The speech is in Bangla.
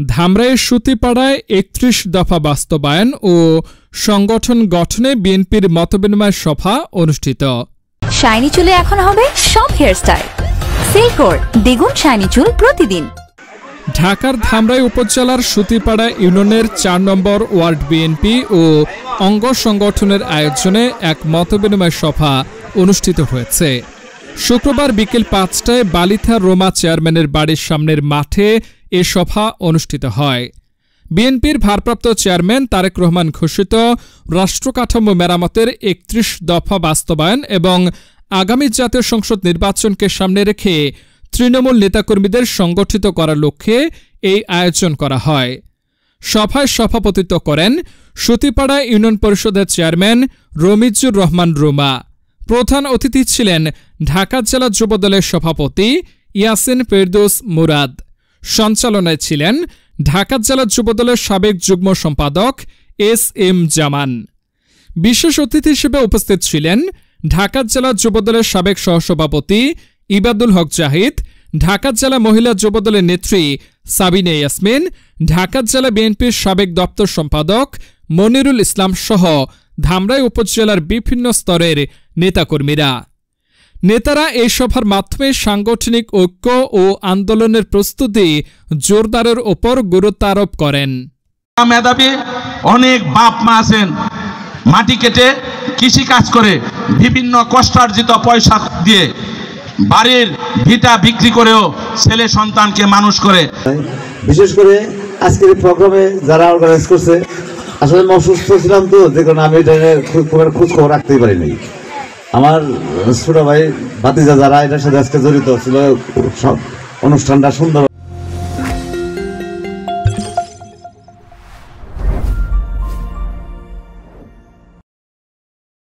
ধামরাইয়ের সুতিপাড়ায় ৩১ দফা বাস্তবায়ন ও সংগঠন গঠনে বিএনপির মতবিনিময় সভা অনুষ্ঠিত। শাইনি চুলে এখন হবে সব হেয়ারস্টাইল। সিল্কোর দ্বিগুণ শাইনি চুল প্রতিদিন। ঢাকার ধামরাই উপজেলার সুতিপাড়া ইউনিয়নের ৪ নম্বর ওয়ার্ড বিএনপি ও অঙ্গ সংগঠনের আয়োজনে এক মতবিনিময় সভা অনুষ্ঠিত হয়েছে। শুক্রবার বিকেল ৫টায় বালিথা রোমা চেয়ারম্যানের বাড়ির সামনের মাঠে এ সভা অনুষ্ঠিত হয়। বিএনপির ভারপ্রাপ্ত চেয়ারম্যান তারেক রহমান ঘোষিত রাষ্ট্রকাঠামো মেরামতের ৩১ দফা বাস্তবায়ন এবং আগামী জাতীয় সংসদ নির্বাচনকে সামনে রেখে তৃণমূল নেতাকর্মীদের সংগঠিত করার লক্ষ্যে এই আয়োজন করা হয়। সভায় সভাপতিত্ব করেন সুতিপাড়া ইউনিয়ন পরিষদের চেয়ারম্যান রমিজুর রহমান রুমা। প্রধান অতিথি ছিলেন ঢাকা জেলা যুবদলের সভাপতি ইয়াসিন ফেরদৌস মুরাদ। সঞ্চালনায় ছিলেন ঢাকা জেলা যুবদলের সাবেক যুগ্ম সম্পাদক এস.এম. জামান। বিশেষ অতিথি হিসেবে উপস্থিত ছিলেন ঢাকা জেলা যুবদলের সাবেক সহসভাপতি ইবাদুল হক জাহিদ, ঢাকা জেলা মহিলা যুবদলের নেত্রী সাবিনা ইয়াসমিন, ঢাকা জেলা বিএনপির সাবেক দপ্তর সম্পাদক মনিরুল ইসলাম সহ ধামরাই উপজেলার বিভিন্ন স্তরের নেতাকর্মীরা। নেতারা এই সভার মাধ্যমে সাংগঠনিক ঐক্য ও আন্দোলনের প্রস্তুতি জোরদারের ওপর গুরুত্ব আরোপ করেন। মেধাবী অনেক বাপ মা আছেন, মাটি কেটে কৃষি কাজ করে বিভিন্ন কষ্টার্জিত পয়সা দিয়ে বাড়ির ভিটা বিক্রি করেও ছেলে সন্তানকে মানুষ করে। বিশেষ করে আজকের প্রোগ্রামে যারা অর্গানাইজ করছে, আসলে আমি অসুস্থ ছিলাম তো, যে কারণে আমি এটা খোঁজ খবর রাখতেই পারিনি। আমার ছোট ভাই ভাতিজা যারা এটার সাথে আজকে জড়িত ছিল, সব অনুষ্ঠানটা সুন্দর